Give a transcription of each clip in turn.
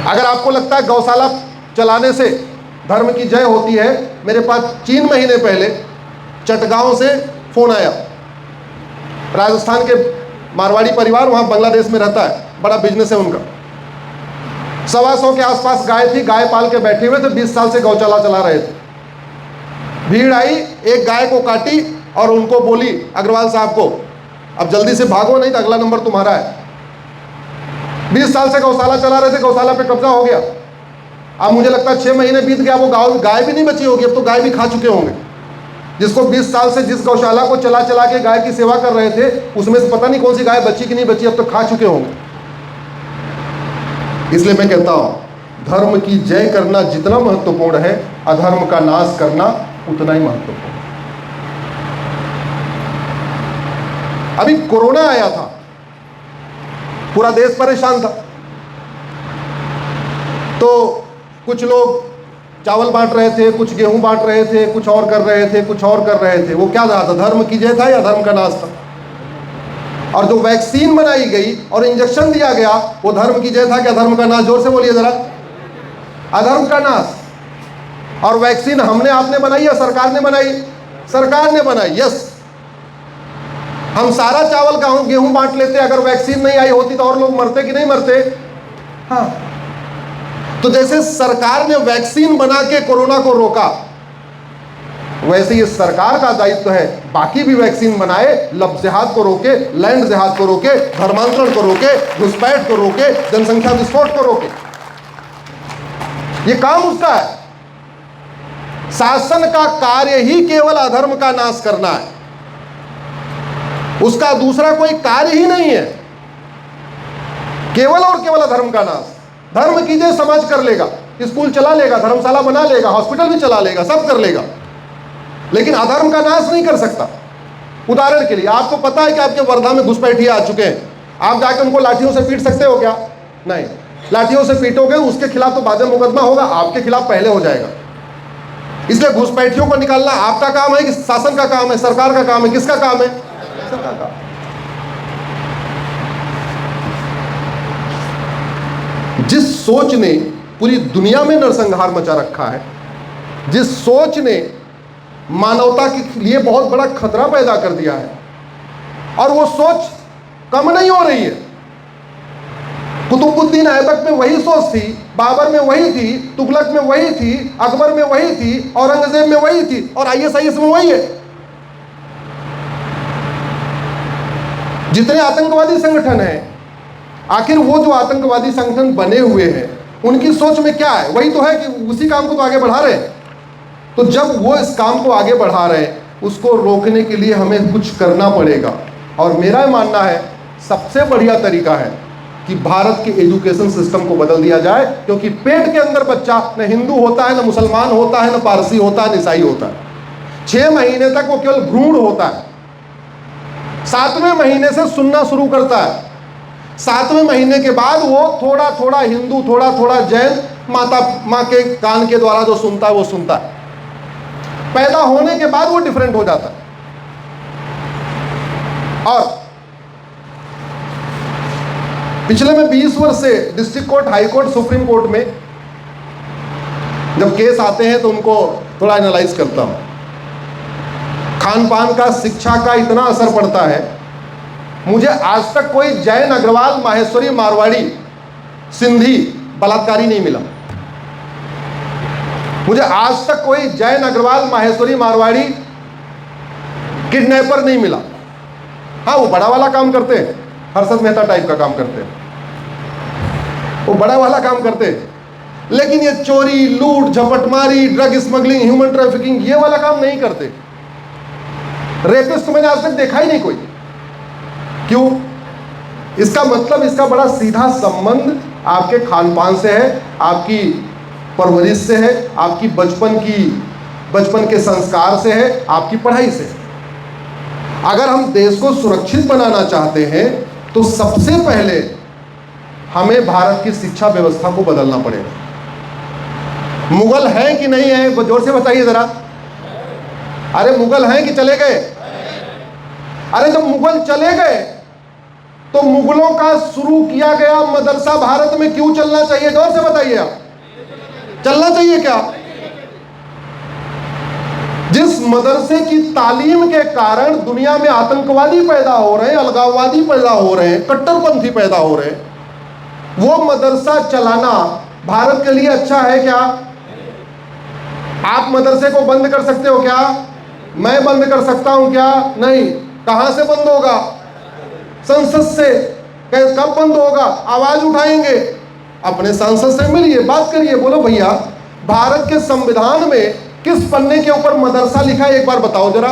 अगर आपको लगता है गौशाला चलाने से धर्म की जय होती है, मेरे पास 3 महीने पहले चटगांव से फोन आया। राजस्थान के मारवाड़ी परिवार वहाँ बांग्लादेश में रहता है, बड़ा बिजनेस है उनका। 125 के आसपास गाय थी, गाय पाल के बैठे हुए थे, 20 साल से गौशाला चला रहे थे। भीड़ आई, एक गाय को काटी और उनको बोली अग्रवाल साहब को, अब जल्दी से भागो नहीं तो अगला नंबर तुम्हारा है। 20 साल से गौशाला चला रहे थे, गौशाला पे कब्जा हो गया। अब मुझे लगता है 6 महीने बीत गया, वो गाय भी नहीं बची होगी, अब तो गाय भी खा चुके होंगे। जिसको 20 साल से जिस गौशाला को चला चला के गाय की सेवा कर रहे थे, उसमें से पता नहीं कौन सी गाय बची कि नहीं बची, अब तो खा चुके होंगे। इसलिए मैं कहता हूं, धर्म की जय करना जितना महत्वपूर्ण है, अधर्म का नाश करना उतना ही महत्वपूर्ण है। अभी कोरोना आया था, पूरा देश परेशान था, तो कुछ लोग चावल बांट रहे थे, कुछ गेहूं बांट रहे थे, कुछ और कर रहे थे, कुछ और कर रहे थे। वो क्या था, धर्म की जय था या धर्म का नाश था? और जो वैक्सीन बनाई गई और इंजेक्शन दिया गया, वो धर्म की जय था क्या धर्म का नाश? जोर से बोलिए जरा। अधर्म का नाश। और वैक्सीन हमने आपने बनाई या सरकार ने बनाई? सरकार ने बनाई। यस, हम सारा चावल गेहूं बांट लेते, अगर वैक्सीन नहीं आई होती तो और लोग मरते कि नहीं मरते? हाँ। तो जैसे सरकार ने वैक्सीन बना के कोरोना को रोका, वैसे ये सरकार का दायित्व है बाकी भी वैक्सीन बनाए, लफ्ज़ जिहाद को रोके, लैंड जिहाद को रोके, धर्मांतरण को रोके, घुसपैठ को रोके, जनसंख्या विस्फोट को रोके। ये काम उसका है। शासन का कार्य ही केवल अधर्म का नाश करना है, उसका दूसरा कोई कार्य ही नहीं है, केवल और केवल अधर्म का नाश। धर्म की जय समाज कर लेगा, स्कूल चला लेगा, धर्मशाला बना लेगा, हॉस्पिटल भी चला लेगा, सब कर लेगा, लेकिन अधर्म का नाश नहीं कर सकता। उदाहरण के लिए आपको पता है कि आपके वर्धा में घुसपैठिए आ चुके हैं, आप जाकर उनको लाठियों से पीट सकते हो क्या? नहीं। लाठियों से पीटोगे, उसके खिलाफ तो बाद में मुकदमा होगा, आपके खिलाफ पहले हो जाएगा। इसलिए घुसपैठियों को निकालना आपका काम है कि शासन का काम है, सरकार का काम है? किसका काम है? सरकार का। जिस सोच ने पूरी दुनिया में नरसंहार मचा रखा है, जिस सोच ने मानवता के लिए बहुत बड़ा खतरा पैदा कर दिया है, और वो सोच कम नहीं हो रही है। कुतुबुद्दीन ऐबक में वही सोच थी, बाबर में वही थी, तुगलक में वही थी, अकबर में वही थी, औरंगजेब में वही थी, और ISIS में वही है। जितने आतंकवादी संगठन हैं, आखिर वो जो आतंकवादी संगठन बने हुए हैं, उनकी सोच में क्या है? वही तो है कि उसी काम को तो आगे बढ़ा रहे हैं। तो जब वो इस काम को आगे बढ़ा रहे हैं, उसको रोकने के लिए हमें कुछ करना पड़ेगा। और मेरा मानना है सबसे बढ़िया तरीका है कि भारत के एजुकेशन सिस्टम को बदल दिया जाए, क्योंकि पेट के अंदर बच्चा न हिंदू होता है, न मुसलमान होता है, न पारसी होता है, न ईसाई होता है। 6 महीने तक वो केवल भ्रूण होता है। 7वें महीने से सुनना शुरू करता है। 7वें महीने के बाद वो थोड़ा थोड़ा हिंदू, थोड़ा थोड़ा जैन, माँ के कान के द्वारा जो सुनता है वो सुनता है। पैदा होने के बाद वो डिफरेंट हो जाता है। और पिछले में 20 वर्ष से district court, high court, supreme court में जब केस आते हैं तो उनको थोड़ा एनालाइज करता हूं। खान पान का, शिक्षा का इतना असर पड़ता है। मुझे आज तक कोई जैन, अग्रवाल, माहेश्वरी, मारवाड़ी, सिंधी बलात्कारी नहीं मिला। मुझे आज तक कोई जैन, अग्रवाल, माहेश्वरी, मारवाड़ी किडनैपर नहीं मिला। हाँ, वो बड़ा वाला काम करते हैं, हर्षद मेहता टाइप का काम करते हैं, वो बड़ा वाला काम करते हैं, लेकिन ये चोरी, लूट, झपटमारी, ड्रग स्मगलिंग, ह्यूमन ट्रैफिकिंग, ये वाला काम नहीं करते। रेपिस्ट मैंने आज तक देखा ही नहीं कोई। क्यों? इसका मतलब, इसका बड़ा सीधा संबंध आपके खान पान से है, आपकी परवरिश से है, आपकी बचपन के संस्कार से है, आपकी पढ़ाई से है। अगर हम देश को सुरक्षित बनाना चाहते हैं तो सबसे पहले हमें भारत की शिक्षा व्यवस्था को बदलना पड़ेगा। मुगल हैं कि नहीं है? जोर से बताइए जरा। अरे मुगल हैं कि चले गए? अरे जब मुगल चले गए तो मुगलों का शुरू किया गया मदरसा भारत में क्यों चलना चाहिए? जोर से बताइए आप, चलना चाहिए क्या? जिस मदरसे की तालीम के कारण दुनिया में आतंकवादी पैदा हो रहे हैं, अलगाववादी पैदा हो रहे हैं, कट्टरपंथी पैदा हो रहे हैं, वो मदरसा चलाना भारत के लिए अच्छा है क्या? आप मदरसे को बंद कर सकते हो क्या? मैं बंद कर सकता हूं क्या? नहीं। कहां से बंद होगा? संसद से। कब बंद होगा? आवाज उठाएंगे, अपने सांसद से मिलिए, बात करिए, बोलो भैया भारत के संविधान में किस पन्ने के ऊपर मदरसा लिखा है, एक बार बताओ जरा।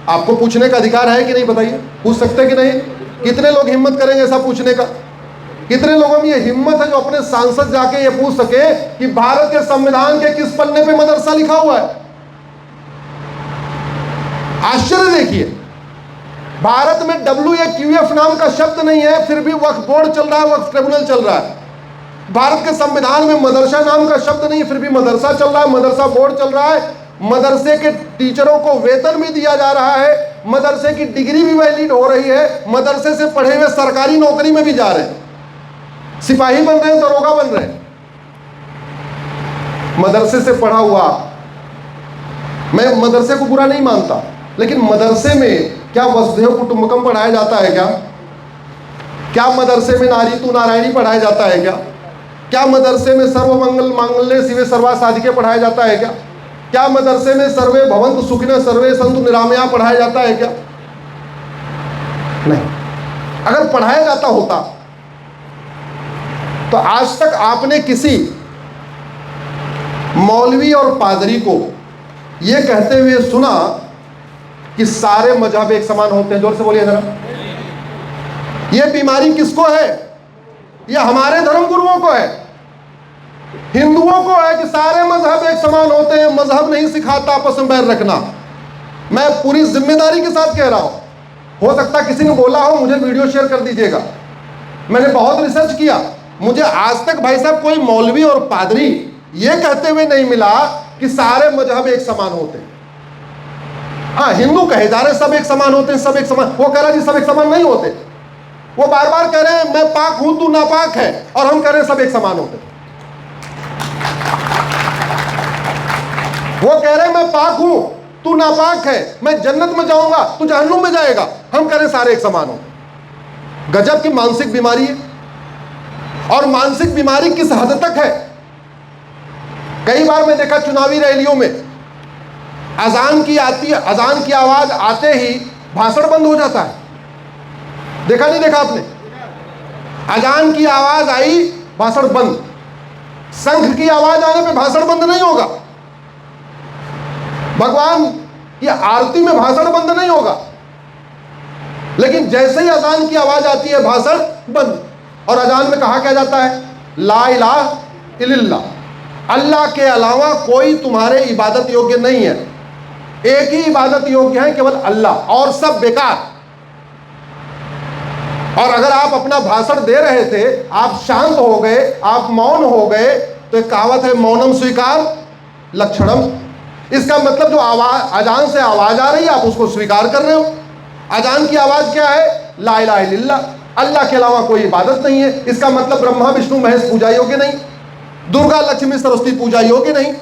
आपको पूछने का अधिकार है कि नहीं? बताइए, पूछ सकते कि नहीं? कितने लोग हिम्मत करेंगे ऐसा पूछने का? कितने लोगों में ये हिम्मत है जो अपने सांसद जाके ये पूछ सके कि भारत के संविधान के किस पन्ने पे मदरसा लिखा हुआ है? आश्चर्य देखिए, भारत में WAQF नाम का शब्द नहीं है, फिर भी वक्फ बोर्ड चल रहा है, वक्फ ट्रिब्यूनल चल रहा है। भारत के संविधान में मदरसा नाम का शब्द नहीं, फिर भी मदरसा चल रहा है, मदरसा बोर्ड चल रहा है। मदरसे के टीचरों को वेतन भी दिया जा रहा है, मदरसे की डिग्री भी वैलिड हो रही है, मदरसे से पढ़े हुए सरकारी नौकरी में भी जा रहे हैं, सिपाही बन रहे हैं, दरोगा बन रहे हैं, मदरसे से पढ़ा हुआ। मैं मदरसे को बुरा नहीं मानता, लेकिन मदरसे में क्या वसुधैव कुटुंबकम पढ़ाया जाता है क्या? क्या मदरसे में नारी तू नारायणी पढ़ाया जाता है क्या? क्या मदरसे में सर्वमंगल मांगल्ये शिवे सर्वा साधिके पढ़ाया जाता है क्या? क्या मदरसे में सर्वे भवन्तु सुखिनः सर्वे सन्तु निरामया पढ़ाया जाता है क्या? नहीं। अगर पढ़ाया जाता होता तो आज तक आपने किसी मौलवी और पादरी को यह कहते हुए सुना कि सारे मजहब एक समान होते हैं? जोर से बोलिए जरा। यह बीमारी किसको है? यह हमारे धर्म गुरुओं को है, हिंदुओं को है कि सारे मजहब एक समान होते हैं। मजहब नहीं सिखाता आपस में बैर रखना। मैं पूरी जिम्मेदारी के साथ कह रहा हूं, हो सकता किसी ने बोला हो, मुझे वीडियो शेयर कर दीजिएगा। मैंने बहुत रिसर्च किया, मुझे आज तक भाई साहब कोई मौलवी और पादरी ये कहते हुए नहीं मिला कि सारे मजहब एक समान होते हैं। हाँ, हिंदू कहे जा रहे सब एक समान होते हैं, सब एक समान। वो कह रहा जी सब एक समान नहीं होते। वो बार बार कह रहे हैं मैं पाक हूं तू नापाक है, और हम कह रहे हैं सब एक समान होते हैं। वो कह रहे हैं मैं पाक हूं तू नापाक है, मैं जन्नत में जाऊंगा तू जहन्नुम में जाएगा, हम कह रहे हैं सारे एक समान होते। गजब की मानसिक बीमारी है। और मानसिक बीमारी किस हद तक है? कई बार मैं देखा चुनावी रैलियों में अजान की अजान की आवाज आते ही भाषण बंद हो जाता है। देखा नहीं देखा आपने? अजान की आवाज आई, भाषण बंद। शंख की आवाज आने पे भाषण बंद नहीं होगा। भगवान की आरती में भाषण बंद नहीं होगा, लेकिन जैसे ही अजान की आवाज आती है भाषण बंद। और अजान में कहा क्या जाता है? ला इलाहा इल्लल्लाह, अल्लाह के अलावा कोई तुम्हारे इबादत योग्य नहीं है। एक ही इबादत योग्य है, केवल अल्लाह, और सब बेकार। और अगर आप अपना भाषण दे रहे थे, आप शांत हो गए, आप मौन हो गए, तो एक कहावत है मौनम स्वीकार लक्षणम। इसका मतलब जो आवाज अजान से आवाज आ रही है आप उसको स्वीकार कर रहे हो। अजान की आवाज क्या है? ला इलाहा इल्लल्लाह, अल्लाह के अलावा कोई इबादत नहीं है। इसका मतलब ब्रह्मा विष्णु महेश पूजा योग्य नहीं, दुर्गा लक्ष्मी सरस्वती पूजा योग्य नहीं,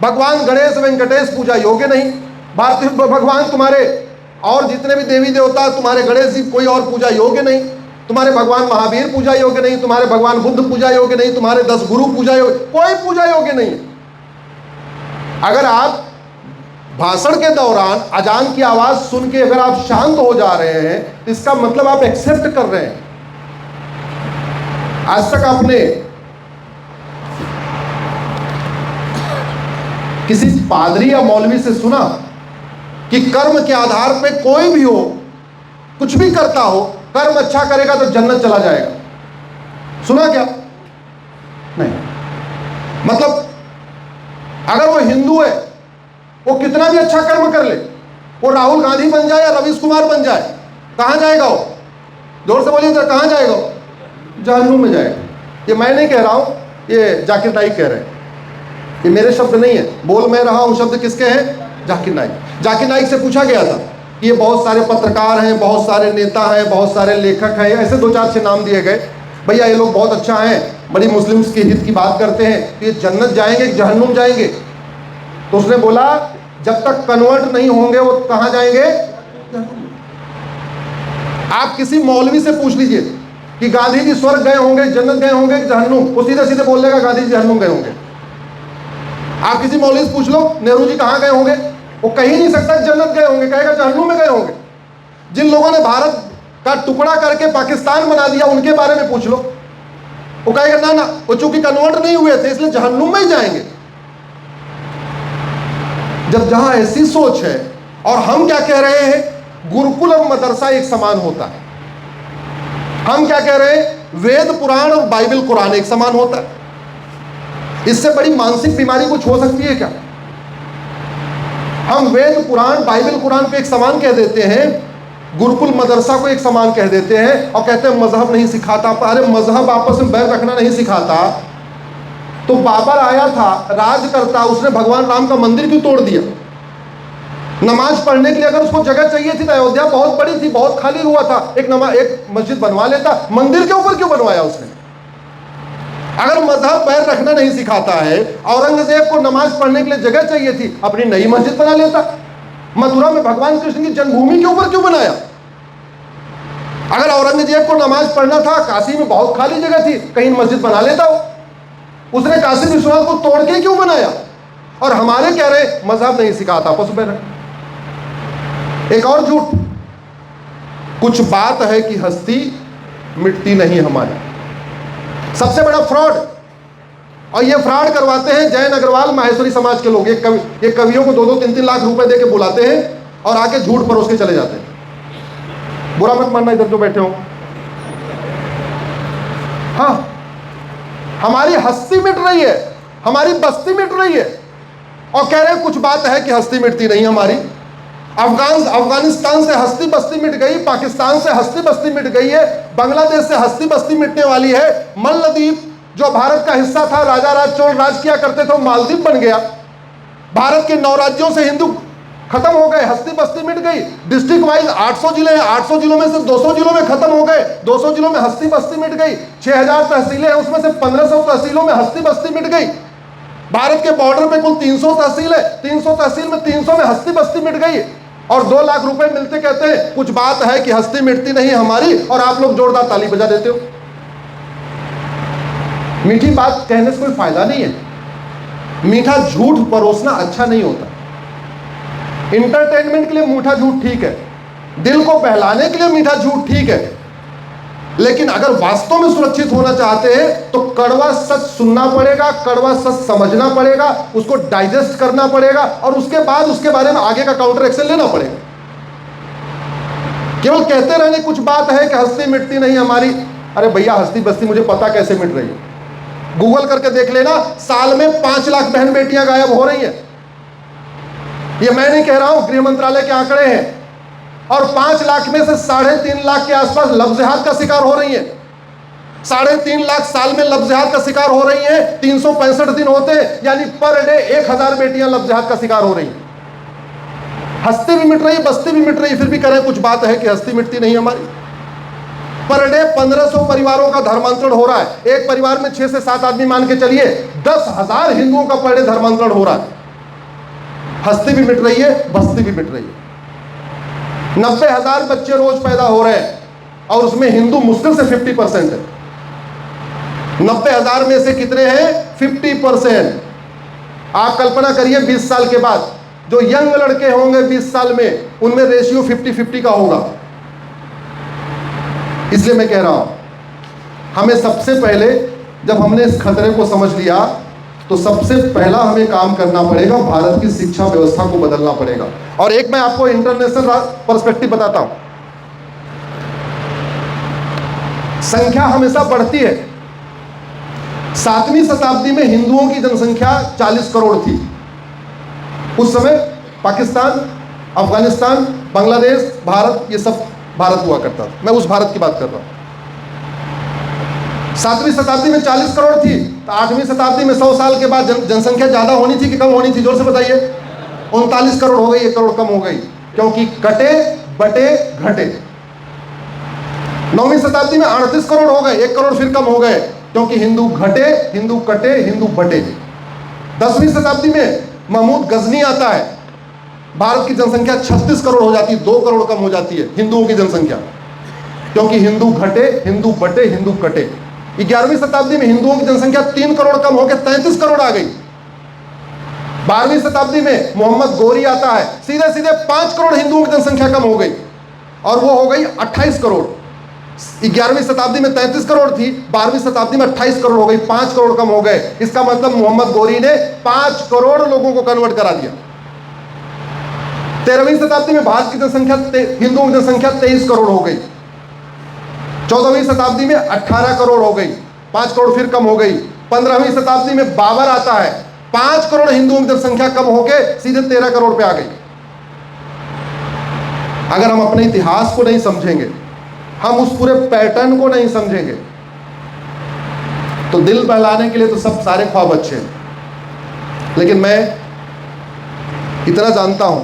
भगवान गणेश वेंकटेश पूजा योग्य नहीं, भारतीय भगवान तुम्हारे और जितने भी देवी देवता, तुम्हारे गणेश जी कोई और पूजा योग्य नहीं, तुम्हारे भगवान महावीर पूजा योग्य नहीं, तुम्हारे भगवान बुद्ध पूजा योग्य नहीं, तुम्हारे 10 गुरु पूजा योग्य, कोई पूजा योग्य नहीं है। अगर आप भाषण के दौरान अजान की आवाज सुन के अगर आप शांत हो जा रहे हैं, तो इसका मतलब आप एक्सेप्ट कर रहे हैं। आज तक आपने किसी पादरी या मौलवी से सुना कि कर्म के आधार पे कोई भी हो, कुछ भी करता हो, कर्म अच्छा करेगा तो जन्नत चला जाएगा? सुना क्या? नहीं। मतलब अगर वो हिंदू है, वो कितना भी अच्छा कर्म कर ले, वो राहुल गांधी बन जाए या रवीश कुमार बन जाए, कहां जाएगा वो? जोर से बोलिए, कहां जाएगा वो? जहन्नुम में जाएगा। ये मैं नहीं कह रहा हूं, ये जाकिर नाइक कह रहे हैं, ये मेरे शब्द नहीं है। बोल मैं रहा हूं शब्द किसके हैं? जाकिर नाइक। जाकिर नाइक से पूछा गया था कि ये बहुत सारे पत्रकार हैं, बहुत सारे नेता हैं, बहुत सारे लेखक हैं, ऐसे 2-4-6 नाम दिए गए। भैया ये लोग बहुत अच्छा हैं, बड़ी मुस्लिम्स के हित की बात करते हैं, तो ये जन्नत जाएंगे कि जहन्नुम जाएंगे? तो उसने बोला जब तक कन्वर्ट नहीं होंगे वो कहाँ जाएंगे? आप किसी मौलवी से पूछ लीजिए कि गांधी जी स्वर्ग गए होंगे, जन्नत गए होंगे कि जहन्नुम, वो सीधे सीधे बोल देगा गांधी जी जहन्नुम गए होंगे। आप किसी मौलवी से पूछ लो नेहरू जी कहाँ गए होंगे, वो कह ही नहीं सकता जन्नत गए होंगे, कहेगा जहन्नुम में गए होंगे। जिन लोगों ने भारत का टुकड़ा करके पाकिस्तान बना दिया उनके बारे में पूछ लो, वो कहेगा ना ना वो चूंकि कन्वर्ट नहीं हुए थे इसलिए जहन्नुम में ही जाएंगे। जब जहां ऐसी सोच है, और हम क्या कह रहे हैं, गुरुकुल और मदरसा एक समान होता है। हम क्या कह रहे हैं, वेद पुराण और बाइबल कुरान एक समान होता है। इससे बड़ी मानसिक बीमारी कुछ हो सकती है क्या? हम वेद पुराण बाइबल कुरान को एक समान कह देते हैं, गुरुकुल मदरसा को एक समान कह देते हैं और कहते हैं मजहब नहीं सिखाता। अरे मजहब आपस में बैर रखना नहीं सिखाता। तो बाबर आया था, राज करता, उसने भगवान राम का मंदिर क्यों तोड़ दिया? नमाज पढ़ने के लिए अगर उसको जगह चाहिए थी तो अयोध्या बहुत बड़ी थी, बहुत खाली हुआ था, एक मस्जिद बनवा लेता। मंदिर के ऊपर क्यों बनवाया उसने? अगर मजहब पैर रखना नहीं सिखाता है, औरंगजेब को नमाज पढ़ने के लिए जगह चाहिए थी, अपनी नई मस्जिद बना लेता। मथुरा में भगवान कृष्ण की जन्मभूमि के ऊपर क्यों बनाया? अगर औरंगजेब को नमाज पढ़ना था, काशी में बहुत खाली जगह थी, कहीं मस्जिद बना लेता हो। उसने काशी विश्वनाथ को तोड़ के क्यों बनाया? और हमारे कह रहे मजहब नहीं सिखाता, पशु पैर। एक और झूठ, कुछ बात है कि हस्ती मिटती नहीं हमारी। सबसे बड़ा फ्रॉड, और ये फ्रॉड करवाते हैं जैन अग्रवाल माहेश्वरी समाज के लोग। ये कवियों को 2-2, 3-3 लाख रुपए दे के बुलाते हैं और आके झूठ परोस के चले जाते हैं। बुरा मत मानना इधर जो बैठे हो। हाँ, हमारी हस्ती मिट रही है, हमारी बस्ती मिट रही है, और कह रहे हैं कुछ बात है कि हस्ती मिटती नहीं हमारी। अफगानिस्तान से हस्ती बस्ती मिट गई, पाकिस्तान से हस्ती बस्ती मिट गई है, बांग्लादेश से हस्ती बस्ती मिटने वाली है। मलद्वीप जो भारत का हिस्सा था, राजा राज चोल राज किया करते थे, मालदीव बन गया। भारत के 9 राज्यों से हिंदू खत्म हो गए, हस्ती बस्ती मिट गई। डिस्ट्रिक्ट वाइज 800 जिले हैं, 800 जिलों में से 200 जिलों में खत्म हो गए, 200 जिलों में हस्ती बस्ती मिट गई। 6000 तहसीलें हैं, उसमें से 1500 तहसीलों में हस्ती बस्ती मिट गई। भारत के बॉर्डर पे कुल 300 तहसील है, 300 तहसील में 300 में हस्ती बस्ती मिट गई। और 2 लाख रुपए मिलते कहते हैं कुछ बात है कि हस्ती मिटती नहीं हमारी, और आप लोग जोरदार ताली बजा देते हो। मीठी बात कहने से कोई फायदा नहीं है। मीठा झूठ परोसना अच्छा नहीं होता। इंटरटेनमेंट के लिए मीठा झूठ ठीक है, दिल को बहलाने के लिए मीठा झूठ ठीक है, लेकिन अगर वास्तव में सुरक्षित होना चाहते हैं तो कड़वा सच सुनना पड़ेगा, कड़वा सच समझना पड़ेगा, उसको डाइजेस्ट करना पड़ेगा, और उसके बाद उसके बारे में आगे का काउंटर एक्शन लेना पड़ेगा। केवल कहते रहने कुछ बात है कि हस्ती मिटती नहीं हमारी। अरे भैया, हस्ती बस्ती मुझे पता कैसे मिट रही है, गूगल करके देख लेना। साल में 5 लाख बहन बेटियां गायब हो रही है। ये मैं नहीं कह रहा हूं, गृह मंत्रालय के आंकड़े हैं। और 5 लाख में से 3.5 लाख के आसपास लफ्ज़-ए-जिहाद का शिकार हो रही है। 3.5 लाख साल में लफ्ज़-ए-जिहाद का शिकार हो रही है। 365 दिन होते हैं, यानी पर डे 1000 बेटियां लफ्ज़-ए-जिहाद का शिकार हो रही हैं। हस्ती भी मिट रही, बस्ती भी मिट रही, फिर भी करें कुछ बात है कि हस्ती मिटती नहीं हमारी। पर डे 1500 परिवारों का धर्मांतरण हो रहा है। एक परिवार में 6 से 7 आदमी मान के चलिए, 10,000 हिंदुओं का पर डे धर्मांतरण हो रहा है। हस्ती भी मिट रही है, बस्ती भी मिट रही है। 90,000 बच्चे रोज पैदा हो रहे हैं, और उसमें हिंदू मुश्किल से 50% है। 90,000 में से कितने हैं? 50%। आप कल्पना करिए 20 साल के बाद जो यंग लड़के होंगे 20 साल में, उनमें रेशियो 50-50 का होगा। इसलिए मैं कह रहा हूं, हमें सबसे पहले, जब हमने इस खतरे को समझ लिया, तो सबसे पहला हमें काम करना पड़ेगा, भारत की शिक्षा व्यवस्था को बदलना पड़ेगा। और एक मैं आपको इंटरनेशनल पर्सपेक्टिव बताता हूं। संख्या हमेशा बढ़ती है। 7वीं शताब्दी में हिंदुओं की जनसंख्या 40 करोड़ थी। उस समय पाकिस्तान, अफगानिस्तान, बांग्लादेश, भारत, ये सब भारत हुआ करता था। मैं उस भारत की बात कर रहा हूं। 7वीं शताब्दी में 40 करोड़ थी, तो 8वीं शताब्दी में 100 साल के बाद जनसंख्या ज्यादा होनी थी कि कम होनी थी? जोर से बताइए। 39 करोड़ हो गई, 1 करोड़ कम हो गई। क्योंकि कटे बटे घटे। 9वीं शताब्दी में 38 करोड़ हो गए, 1 करोड़ फिर कम हो गए, क्योंकि हिंदू घटे, हिंदू कटे, हिंदू बटे। 10वीं शताब्दी में महमूद गजनी आता है, भारत की जनसंख्या 36 करोड़ हो जाती है, 2 करोड़ कम हो जाती है हिंदुओं की जनसंख्या, क्योंकि हिंदू घटे, हिंदू बटे, हिंदू कटे। 11वीं शताब्दी में हिंदुओं की जनसंख्या 3 करोड़ कम होकर 33 करोड़ आ गई। 12वीं शताब्दी में मोहम्मद गोरी आता है, सीधे सीधे 5 करोड़ हिंदुओं की जनसंख्या कम हो गई और वो हो गई 28 करोड़। 11वीं शताब्दी में 33 करोड़ थी, 12वीं शताब्दी में 28 करोड़ हो गई, 5 करोड़ कम हो गए। इसका मतलब मोहम्मद गोरी ने 5 करोड़ लोगों को कन्वर्ट करा दिया। 13वीं शताब्दी में भारत की जनसंख्या, हिंदुओं की जनसंख्या 23 करोड़ हो गई। 14वीं शताब्दी में 18 करोड़ हो गई, 5 करोड़ फिर कम हो गई। 15वीं शताब्दी में बाबर आता है, 5 करोड़ हिंदुओं की जनसंख्या कम होकर सीधे 13 करोड़ पे आ गई। अगर हम अपने इतिहास को नहीं समझेंगे, हम उस पूरे पैटर्न को नहीं समझेंगे, तो दिल बहलाने के लिए तो सब सारे ख्वाब अच्छे हैं, लेकिन मैं इतना जानता हूं